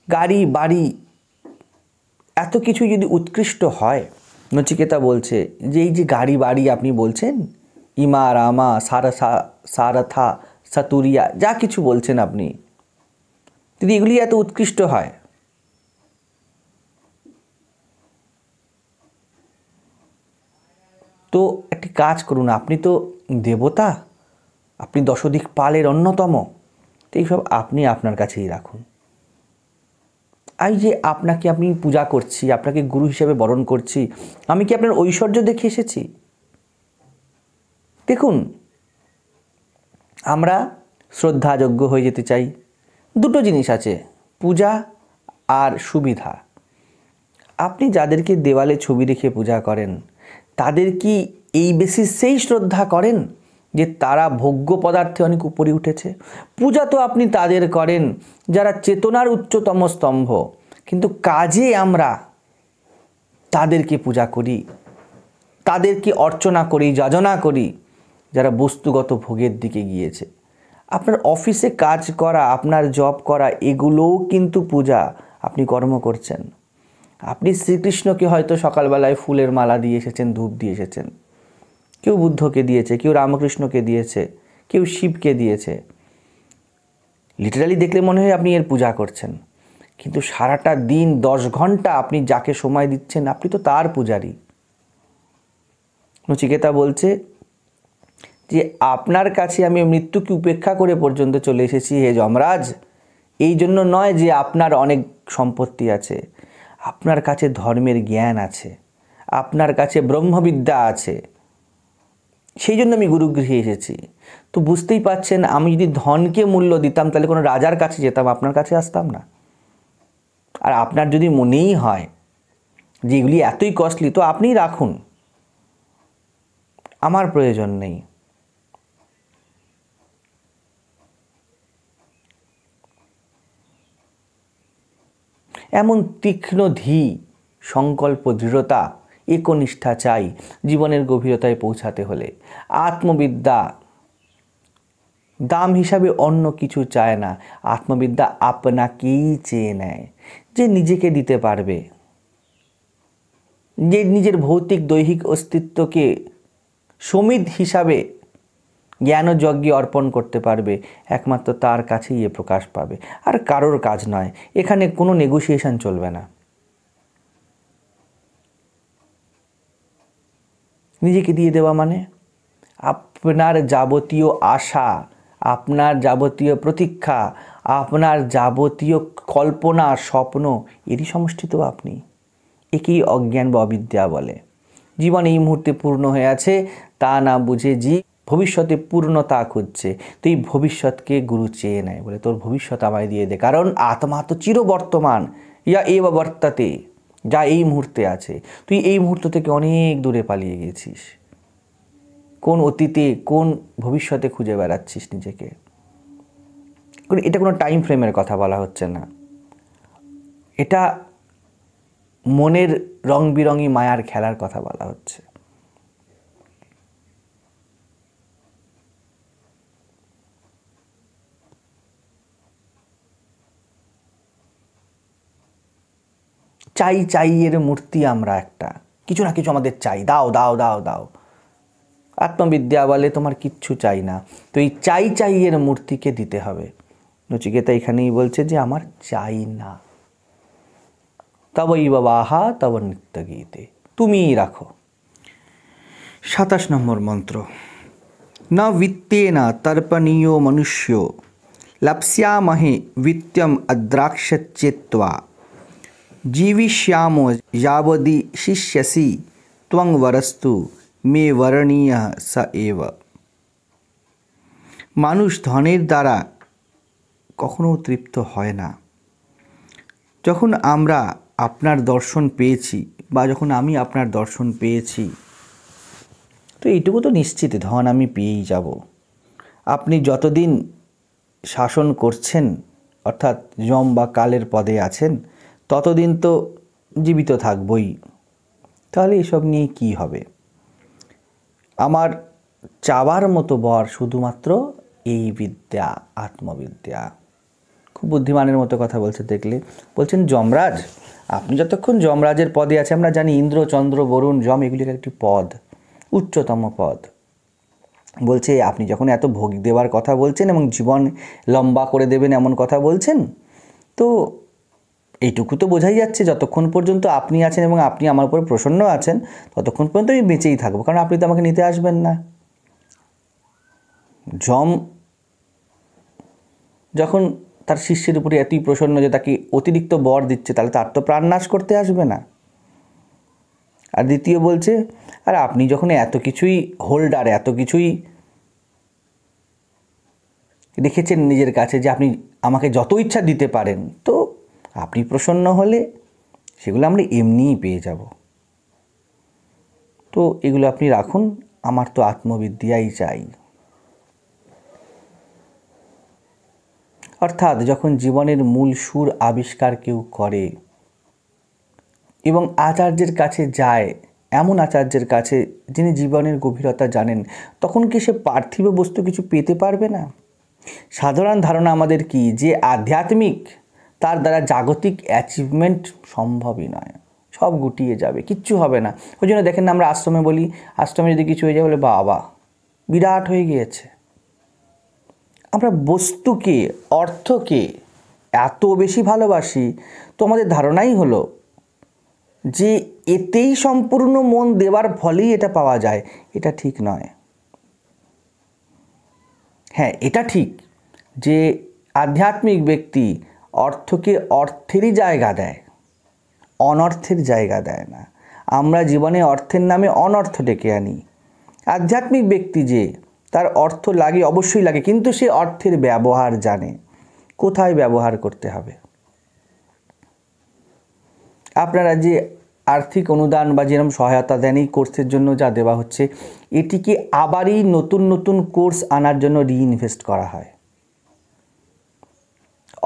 গাড়ি বাড়ি এত কিছু যদি উৎকৃষ্ট হয়, নচিকেতা বলছে যে এই যে গাড়ি বাড়ি আপনি বলছেন, ইমা রামা সারথা সাতুরিয়া যা কিছু বলছেন আপনি, যদি এগুলি এত উৎকৃষ্ট হয়, তো একটি কাজ করুন, আপনি তো দেবতা, আপনি দশদিক পালের অন্যতম, তো এইসব আপনি আপনার কাছেই রাখুন। এই যে আপনাকে আমি পূজা করছি, আপনাকে গুরু হিসেবে বরণ করছি, আমি কি আপনার ঐশ্বর্য দেখে এসেছি? দেখুন, আমরা শ্রদ্ধাযোগ্য হয়ে যেতে চাই। দুটো জিনিস আছে, পূজা আর সুবিধা। আপনি যাদেরকে দেওয়ালে ছবি রেখে পূজা করেন, তাদের কি এই বেসিসেই শ্রদ্ধা করেন যে তারা ভোগ্য পদার্থে অনেক উপরে উঠেছে? পূজা তো আপনি তাদের করেন যারা চেতনার উচ্চতম স্তম্ভ, কিন্তু কাজে আমরা তাদেরকে পূজা করি, তাদেরকে অর্চনা করি, যাজনা করি যারা বস্তুগত ভোগের দিকে গিয়েছে। আপনার অফিসে কাজ করা, আপনার জব করা, এগুলোও কিন্তু পূজা। আপনি কর্ম করছেন, আপনি শ্রীকৃষ্ণকে হয়তো সকালবেলায় ফুলের মালা দিয়ে এসেছেন, ধূপ দিয়ে এসেছেন, কেউ বুদ্ধকে দিয়েছে, কেউ রামকৃষ্ণকে দিয়েছে, কেউ শিবকে দিয়েছে। লিটারালি দেখলে মনে হয় আপনি এর পূজা করছেন, কিন্তু সারাটা দিন 10 ঘন্টা আপনি যাকে সময় দিচ্ছেন, আপনি তো তার পূজারী। নচিকেতা বলছে যে আপনার কাছে আমি মৃত্যুকে উপেক্ষা করে পর্যন্ত চলে এসেছি হে যমরাজ, এই জন্য নয় যে আপনার অনেক সম্পত্তি আছে, আপনার কাছে ধর্মের জ্ঞান আছে, আপনার কাছে ব্রহ্মবিদ্যা আছে, সেই জন্য আমি গুরুগৃহে এসেছি। তো বুঝতেই পারছেন, আমি যদি ধনকে মূল্য দিতাম তাহলে কোনো রাজার কাছে যেতাম, আপনার কাছে আসতাম না। আর আপনার যদি মনেই হয় যে এগুলি এতই কস্টলি, তো আপনিই রাখুন, আমার প্রয়োজন নেই। এমন তীক্ষ্ণ ধী, সংকল্প, দৃঢ়তা, একনিষ্ঠা চাই জীবনের গভীরতায় পৌঁছাতে হলে। আত্মবিদ্যা দাম হিসাবে অন্য কিছু চায় না, আত্মবিদ্যা আপনাকেই চেয়ে নেয়, যে নিজেকে দিতে পারবে, যে নিজের ভৌতিক দৈহিক অস্তিত্বকে সমিদ হিসাবে জ্ঞানযজ্ঞে অর্পণ করতে পারবে, একমাত্র তার কাছেই এ প্রকাশ পাবে, আর কারোর কাজ নয়। এখানে কোনো নেগোসিয়েশন চলবে না। নিজেকে দিয়ে দেওয়া মানে আপনার যাবতীয় আশা, আপনার যাবতীয় প্রতীক্ষা, আপনার যাবতীয় কল্পনা, স্বপ্ন, এরই সমষ্টি তো আপনি। একেই অজ্ঞান বা অবিদ্যা বলে। জীবন এই মুহূর্তে পূর্ণ হয়ে আছে তা না বুঝে জীব ভবিষ্যতে পূর্ণতা খুঁজছে। তো এই ভবিষ্যৎকে গুরু চেয়ে নেয়, বলে তোর ভবিষ্যৎ আমায় দিয়ে দে, কারণ আত্মা তো চিরবর্তমান, ইয়া এব বর্তাতে, যা এই মুহূর্তে আছে। তুই এই মুহূর্ত থেকে অনেক দূরে পালিয়ে গেছিস, কোন অতীতে কোন ভবিষ্যতে খুঁজে বেড়াচ্ছিস নিজেকে। এটা কোনো টাইম ফ্রেমের কথা বলা হচ্ছে না, এটা মনের রং বিরঙি মায়ার খেলার কথা বলা হচ্ছে। চাই চাই এর মূর্তি আমরা একটা, কিছু না কিছু আমাদের চাই, দাও দাও দাও দাও। আত্মবিদ্যা বলে তোমার কিচ্ছু চাই না, তো এই চাই চাই এর মূর্তিকে দিতে হবে। নচিকেতা এখানেই বলছে যে আমার চাই না। তবই বাবাহা তব নিত্য গীতে, তুমিই রাখো। 27 নম্বর মন্ত্র। ন বিত্তেন তর্পণীয় মনুষ্য লপ্স্যামহে বিত্তম অদ্রাক্ষচ্যেত্বা জীবিষ্যামো যাবদি শিষ্যসি ত্বং বরস্তু মে বরণীয় স এব। মানুষ ধনের দ্বারা কখনো তৃপ্ত হয় না। যখন আমরা আপনার দর্শন পেয়েছি, বা যখন আমি আপনার দর্শন পেয়েছি, তো এইটুকু তো নিশ্চিত ধন আমি পেয়েই যাব। আপনি যতদিন শাসন করছেন, অর্থাৎ যম বা কালের পদে আছেন, ততদিন তো জীবিত থাকবই। তাহলে এসব নিয়ে কি হবে? আমার চাওয়ার মতো বর শুধুমাত্র এই বিদ্যা, আত্মবিদ্যা। খুব বুদ্ধিমানের মতো কথা বলছে দেখলে। বলছেন যমরাজ, আপনি যতক্ষণ যমরাজের পদে আছে, আমরা জানি ইন্দ্র, চন্দ্র, বরুণ, যম এগুলির একটি পদ, উচ্চতম পদ। বলছে আপনি যখন এত ভোগ দেওয়ার কথা বলছেন এবং জীবন লম্বা করে দেবেন এমন কথা বলছেন, তো এইটুকু তো বোঝাই যাচ্ছে যতক্ষণ পর্যন্ত আপনি আছেন এবং আপনি আমার উপর প্রসন্ন আছেন, ততক্ষণ পর্যন্ত আমি বেঁচেই থাকবো, কারণ আপনি তো আমাকে নিতে আসবেন না। যম যখন তার শিষ্যের উপরে এতই প্রসন্ন যে তাকে অতিরিক্ত বর দিচ্ছে, তাহলে তার তো প্রাণনাশ করতে আসবে না। আর দ্বিতীয় বলছে, আর আপনি যখন এত কিছুই হোল্ডার, এত কিছুই রেখেছেন নিজের কাছে যে আপনি আমাকে যত ইচ্ছা দিতে পারেন, তো আপনি প্রসন্ন হলে সেগুলো আমরা এমনিই পেয়ে যাব। তো এগুলো আপনি রাখুন, আমার তো আত্মবিদ্যাই চাই। অর্থাৎ যখন জীবনের মূল সুর আবিষ্কার কেউ করে এবং আচার্যের কাছে যায়, এমন আচার্যের কাছে যিনি জীবনের গভীরতা জানেন, তখন কি সে পার্থিব বস্তু কিছু পেতে পারবে না? সাধারণ ধারণা আমাদের কি, যে আধ্যাত্মিক, তার দ্বারা জাগতিক অ্যাচিভমেন্ট সম্ভবই নয়, সব গুটিয়ে যাবে, কিচ্ছু হবে না। ওই জন্য দেখেন না, আমরা আশ্রমে বলি, আশ্রমে যদি কিছু হয়ে যায় বলে বাবা বিরাট হয়ে গিয়েছে। আমরা বস্তুকে, অর্থকে এত বেশি ভালোবাসি, তো আমাদের ধারণাই হলো যে এতেই সম্পূর্ণ মন দেওয়ার ফলেই এটা পাওয়া যায়। এটা ঠিক নয়। হ্যাঁ, এটা ঠিক যে আধ্যাত্মিক ব্যক্তি অর্থকে অর্থেরই জায়গা দেয়, অনর্থের জায়গা দেয় না। আমরা জীবনে অর্থের নামে অনর্থ ডেকে আনি, আধ্যাত্মিক ব্যক্তি যে, তার অর্থ লাগে, অবশ্যই লাগে, কিন্তু সে অর্থের ব্যবহার জানে, কোথায় ব্যবহার করতে হবে। আপনারা যে আর্থিক অনুদান বা যেরকম সহায়তা দেন এই কোর্সের জন্য যা দেওয়া হচ্ছে, এটিকে আবারই নতুন নতুন কোর্স আনার জন্য রিইনভেস্ট করা হয়।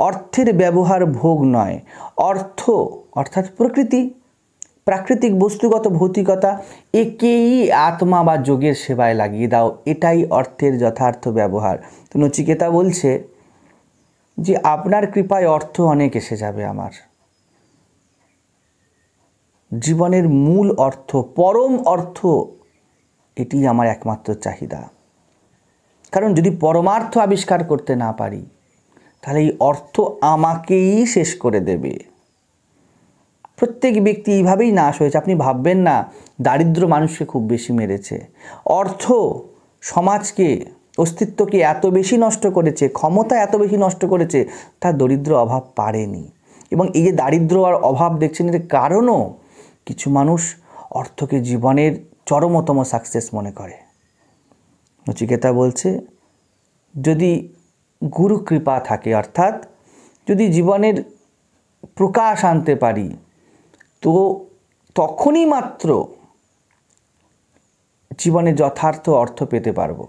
অর্থের ব্যবহার ভোগ নয়, অর্থ অর্থাৎ প্রকৃতি, প্রাকৃতিক বস্তুগত ভৌতিকতা, একেই আত্মা বা যোগের সেবায় লাগিয়ে দাও, এটাই অর্থের যথার্থ ব্যবহার। তো নচিকেতা বলছে যে আপনার কৃপায় অর্থ অনেক এসে যাবে, আমার জীবনের মূল অর্থ, পরম অর্থ, এটি আমার একমাত্র চাহিদা। কারণ যদি পরমার্থ আবিষ্কার করতে না পারি, তাহলে এই অর্থ আমাকেই শেষ করে দেবে। প্রত্যেক ব্যক্তি এইভাবেই নাশ হয়েছে। আপনি ভাববেন না দারিদ্র মানুষকে খুব বেশি মেরেছে, অর্থ সমাজকে, অস্তিত্বকে এত বেশি নষ্ট করেছে, ক্ষমতা এত বেশি নষ্ট করেছে, তার দরিদ্র অভাব পারেনি। এবং এই যে দারিদ্র আর অভাব দেখছেন, এর কারণও কিছু মানুষ অর্থকে জীবনের চরমতম সাকসেস মনে করে। নচিকেতা বলছে যদি গুরু কৃপা থাকে, অর্থাৎ যদি জীবনের প্রকাশ আনতে পারি, তো তখনই মাত্র জীবনে যথার্থ অর্থ পেতে পারবো।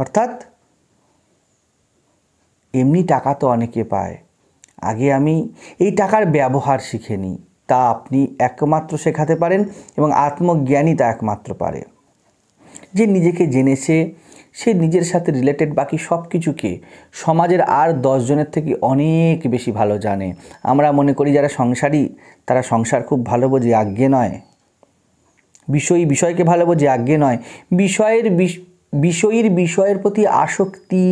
অর্থাৎ এমনি টাকা তো অনেকে পায়, আগে আমি এই টাকার ব্যবহার শিখে নিই, তা আপনি একমাত্র শেখাতে পারেন এবং আত্মজ্ঞানী তা একমাত্র পারে। যে নিজেকে জেনেছে, সে নিজের সাথে রিলেটেড বাকি সব কিছুকে সমাজের আর 10 জনের থেকে অনেক বেশি ভালো জানে। আমরা মনে করি যারা সংসারী, তারা সংসার খুব ভালো বোঝে, আজ্ঞে নয়। বিষয়কে ভালো বোঝে, আজ্ঞে নয়। বিষয়ের প্রতি আসক্তি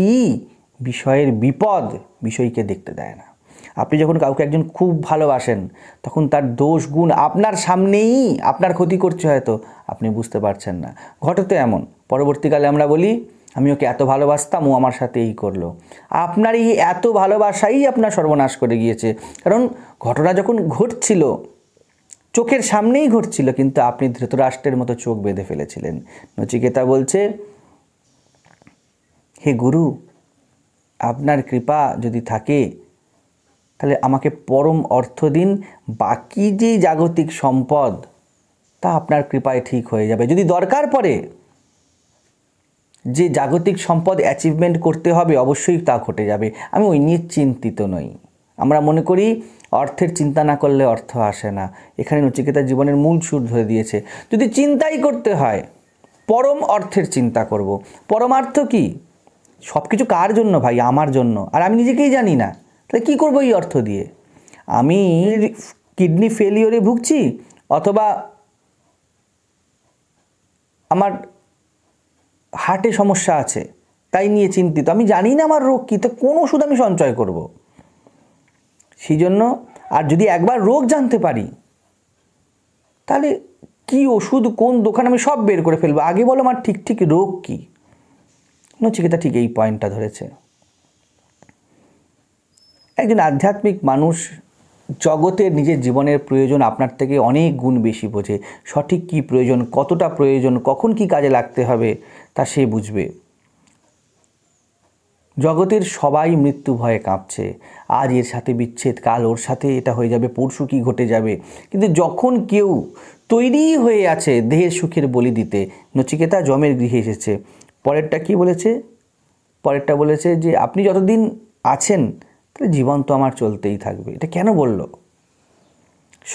বিষয়ের বিপদ, বিষয়কে দেখতে দেয় না। আপনি যখন কাউকে একজন খুব ভালোবাসেন, তখন তার দোষ গুণ আপনার সামনেই আপনার ক্ষতি করছে, হয়তো আপনি বুঝতে পারছেন না। ঘটে এমন, পরবর্তীকালে আমরা বলি আমি ওকে এত ভালোবাসতাম, ও আমার সাথে এই করলো। আপনার এই এত ভালোবাসাই আপনার সর্বনাশ করে গিয়েছে। কারণ ঘটনা যখন ঘটছিল, চোখের সামনেই ঘটছিল, কিন্তু আপনি ধৃতরাষ্ট্রের মতো চোখ বেঁধে ফেলেছিলেন। নচিকেতা বলছে, হে গুরু, আপনার কৃপা যদি থাকে, তাহলে আমাকে পরম অর্থ দিন। বাকি যে জাগতিক সম্পদ, তা আপনার কৃপায় ঠিক হয়ে যাবে। যদি দরকার পড়ে যে জাগতিক সম্পদ অ্যাচিভমেন্ট করতে হবে, অবশ্যই তা ঘটে যাবে। আমি ওই নিয়ে চিন্তিত নই। আমরা মনে করি অর্থের চিন্তা না করলে অর্থ আসে না। এখানে নচিকেতা জীবনের মূল সুর ধরে দিয়েছে। যদি চিন্তাই করতে হয়, পরম অর্থের চিন্তা করব। পরমার্থ কি? সব কিছু কার জন্য ভাই? আমার জন্য। আর আমি নিজেকেই জানি না, তাহলে কী করবো এই অর্থ দিয়ে? আমি কিডনি ফেলিওরে ভুগছি, অথবা আমার হার্টে সমস্যা আছে, তাই নিয়ে চিন্তিত। আমি জানি না আমার রোগ কী, তো কোন ওষুধ আমি সঞ্চয় করব? সেই জন্য, আর যদি একবার রোগ জানতে পারি, তাহলে কি ওষুধ কোন দোকান আমি সব বের করে ফেলবো। আগে বলো আমার ঠিক রোগ কী। নচিকেতা ঠিক এই পয়েন্টটা ধরেছে। একজন আধ্যাত্মিক মানুষ জগতের নিজের জীবনের প্রয়োজন আপনার থেকে অনেক গুণ বেশি বোঝে। সঠিক কী প্রয়োজন, কতটা প্রয়োজন, কখন কি কাজে লাগতে হবে, তা সে বুঝবে। জগতের সবাই মৃত্যু ভয়ে কাঁপছে। আজ এর সাথে বিচ্ছেদ, কাল ওর সাথে এটা হয়ে যাবে, পরশু কি ঘটে যাবে। কিন্তু যখন কেউ তৈরি হয়ে আছে দেহের সুখের বলি দিতে, নচিকেতা যমের গৃহে এসেছে। পরেরটা কি বলেছে? পরেরটা বলেছে যে আপনি যতদিন আছেন, তাহলে জীবন তো আমার চলতেই থাকবে। এটা কেন বলল?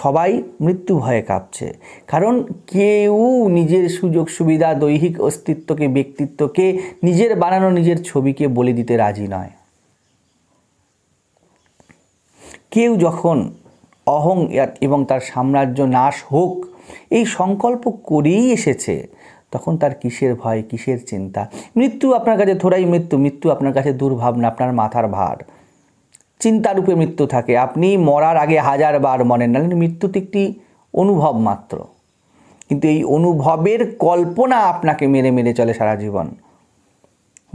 সবাই মৃত্যু ভয়ে কাঁপছে, কারণ কেউ নিজের সুযোগ সুবিধা, দৈহিক অস্তিত্বকে, ব্যক্তিত্বকে, নিজের বানানো নিজের ছবিকে বলি দিতে রাজি নয়। কেউ যখন অহং এবং তার সাম্রাজ্য নাশ হোক এই সংকল্প করেই এসেছে, তখন তার কিসের ভয়, কিসের চিন্তা? মৃত্যু আপনার কাছে থোড়াই মৃত্যু আপনার কাছে দুর্ভাবনা, আপনার মাথার ভার। চিন্তারূপে মৃত্যু থাকে। আপনি মরার আগে 1000 বার মরেন না, মৃত্যু তো একটি অনুভব মাত্র। কিন্তু এই অনুভবের কল্পনা আপনাকে মেরে মেরে চলে সারা জীবন।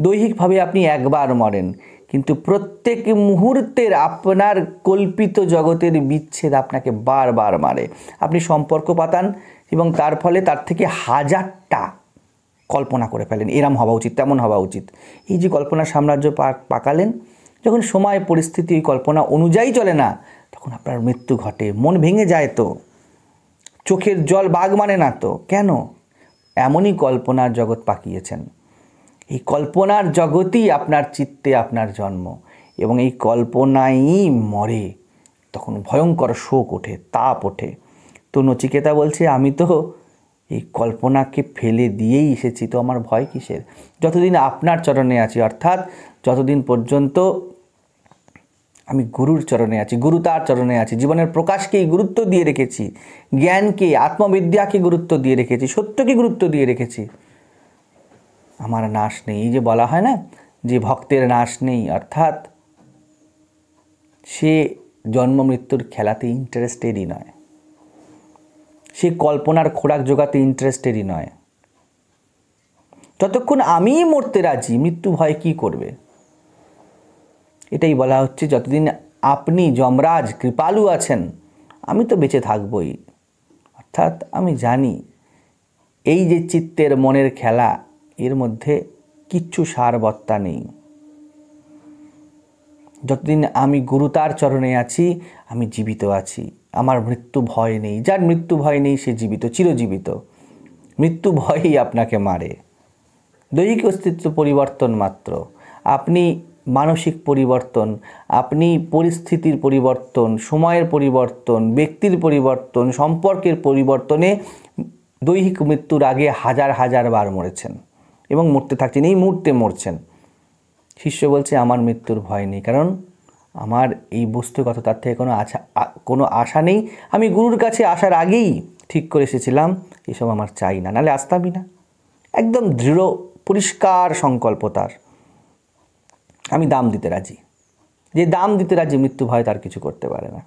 দৈহিকভাবে আপনি একবার মরেন, কিন্তু প্রত্যেক মুহূর্তের আপনার কল্পিত জগতের বিচ্ছেদ আপনাকে বারবার মারে। আপনি সম্পর্ক পাতান এবং তার ফলে তার থেকে 1000টা কল্পনা করে ফেলেন এরম হওয়া উচিত, তেমন হওয়া উচিত। এই যে কল্পনা সাম্রাজ্য পাকালেন, যখন সময় পরিস্থিতি ওই কল্পনা অনুযায়ী চলে না, তখন আপনার মৃত্যু ঘটে। মন ভেঙে যায় তো, চোখের জল বাগ মানে না তো। কেন? এমনই কল্পনার জগৎ পাকিয়েছেন। এই কল্পনার জগতই আপনার চিত্তে আপনার জন্ম, এবং এই কল্পনাই মরে। তখন ভয়ঙ্কর শোক ওঠে, তাপ ওঠে। তো নচিকেতা বলছে, আমি তো এই কল্পনাকে ফেলে দিয়েই এসেছি, তো আমার ভয় কিসের? যতদিন আপনার চরণে আছি, অর্থাৎ যতদিন পর্যন্ত আমি গুরুর চরণে আছি, গুরু তার চরণে আছি, জীবনের প্রকাশকেই গুরুত্ব দিয়ে রেখেছি, জ্ঞানকে, আত্মবিদ্যাকে গুরুত্ব দিয়ে রেখেছি, সত্যকে গুরুত্ব দিয়ে রেখেছি, আমার নাশ নেই। এই যে বলা হয় না যে ভক্তের নাশ নেই, অর্থাৎ সে জন্ম মৃত্যুর খেলাতে ইন্টারেস্টেডই নয়, সে কল্পনার খোরাক জোগাতে ইন্টারেস্টেডই নয়। যতক্ষণ আমিই মরতে রাজি, মৃত্যু ভয় কী করবে? এটাই বলা হচ্ছে, যতদিন আপনি যমরাজ কৃপালু আছেন, আমি তো বেঁচে থাকবই। অর্থাৎ আমি জানি এই যে চিত্তের মনের খেলা, এর মধ্যে কিচ্ছু সারবত্তা নেই। যতদিন আমি গুরু তার চরণে আছি, আমি জীবিত আছি, আমার মৃত্যু ভয় নেই। যার মৃত্যু ভয় নেই সে জীবিত, চিরজীবিত। মৃত্যু ভয়ই আপনাকে মারে। দৈহিক অস্তিত্ব পরিবর্তন মাত্র। আপনি মানসিক পরিবর্তন, আপনি পরিস্থিতির পরিবর্তন, সময়ের পরিবর্তন, ব্যক্তির পরিবর্তন, সম্পর্কের পরিবর্তনে দৈহিক মৃত্যুর আগে হাজার হাজার বার মরেছেন এবং মরতে থাকছেন, এই মুহূর্তে মরছেন। শিষ্য বলছে, আমার মৃত্যুর ভয় নেই, কারণ আমার এই বস্তুগততার থেকে কোনো আশা নেই। আমি গুরুর কাছে আসার আগেই ঠিক করে এসেছিলাম, এসব আমার চাই না, নাহলে আসতামই না। একদম দৃঢ় পরিষ্কার সংকল্প তার। আমি দাম দিতে রাজি। যে দাম দিতে রাজি, মৃত্যু ভয় তার কিছু করতে পারে না।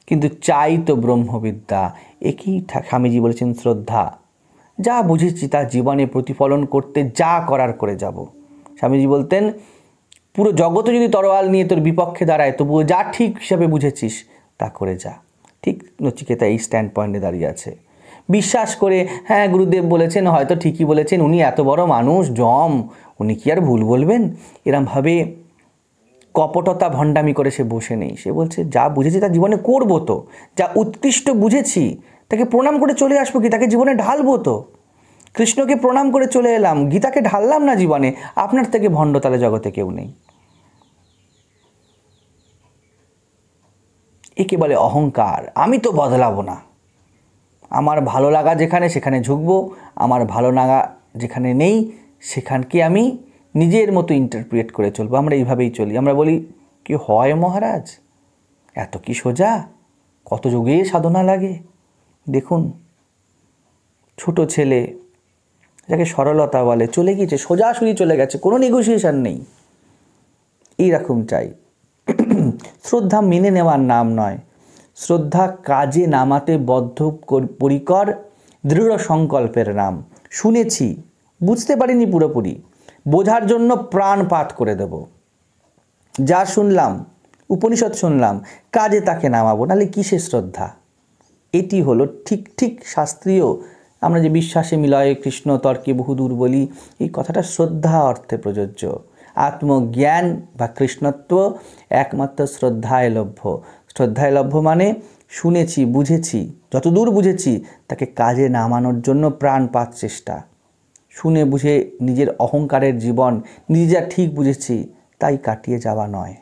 কিন্তু চাই তো ব্রহ্মবিদ্যা। একই স্বামীজি বলেছেন, শ্রদ্ধা। যা বুঝেছি তা জীবনে প্রতিফলন করতে যা করার করে যাব। স্বামীজি বলতেন, পুরো জগতে যদি তরোয়াল নিয়ে তোর বিপক্ষে দাঁড়ায়, তবুও যা ঠিক হিসাবে বুঝেছিস তা করে যা। ঠিক নচিকেতা এই স্ট্যান্ড পয়েন্টে দাঁড়িয়ে আছে। বিশ্বাস করে, হ্যাঁ গুরুদেব বলেছেন, হয়তো ঠিকই বলেছেন, উনি এত বড় মানুষ, জম, উনি কি আর ভুল বলবেন? এরমভাবে কপটতা ভণ্ডামি করে সে বসে নেই। সে বলছে, যা বুঝেছি তা জীবনে করবো তো। যা উৎকৃষ্ট বুঝেছি তাকে প্রণাম করে চলে আসবো কি? তাকে জীবনে ঢালবো তো। কৃষ্ণকে প্রণাম করে চলে এলাম, গীতাকে ঢাললাম না জীবনে। আপনার থেকে ভণ্ড তালে জগতে কেউ নেই। একে বলে অহংকার। আমি তো বদলাবো না, আমার ভালো লাগা যেখানে সেখানে ঝুঁকবো, আমার ভালো লাগা যেখানে নেই সেখানকে আমি নিজের মতো ইন্টারপ্রিট করে চলবো। আমরা এইভাবেই চলি। আমরা বলি, কি হয় মহারাজ, এত কি সোজা? কত যুগে সাধনা লাগে। দেখুন, ছোট ছেলে যাকে সরলতা বলে, চলে গিয়েছে, সোজাসুজি চলে গেছে, কোনো নেগোসিয়েশন নেই। এইরকম চাই। শ্রদ্ধা মেনে নেওয়ার নাম নয়, শ্রদ্ধা কাজে নামাতে বদ্ধ পরিকর দৃঢ় সংকল্পের নাম। শুনেছি, বুঝতে পারিনি পুরোপুরি, বোঝার জন্য প্রাণপাত করে দেব। যা শুনলাম, উপনিষদ শুনলাম, কাজে তাকে নামাবো, নাহলে কিসের শ্রদ্ধা? এটি হলো ঠিক ঠিক শাস্ত্রীয়। আমরা যে বিশ্বাসে মিলয় কৃষ্ণ তর্কে বহুদূর বলি, এই কথাটা শ্রদ্ধা অর্থে প্রযোজ্য। আত্মজ্ঞান বা কৃষ্ণত্ব একমাত্র শ্রদ্ধায় লভ্য। শ্রদ্ধায় লভ্য মানে শুনেছি, বুঝেছি, যতদূর বুঝেছি তাকে কাজে নামানোর জন্য প্রাণপাত চেষ্টা। শুনে বুঝে নিজের অহংকারের জীবন, নিজে যা ঠিক বুঝেছি তাই কাটিয়ে যাওয়া নয়।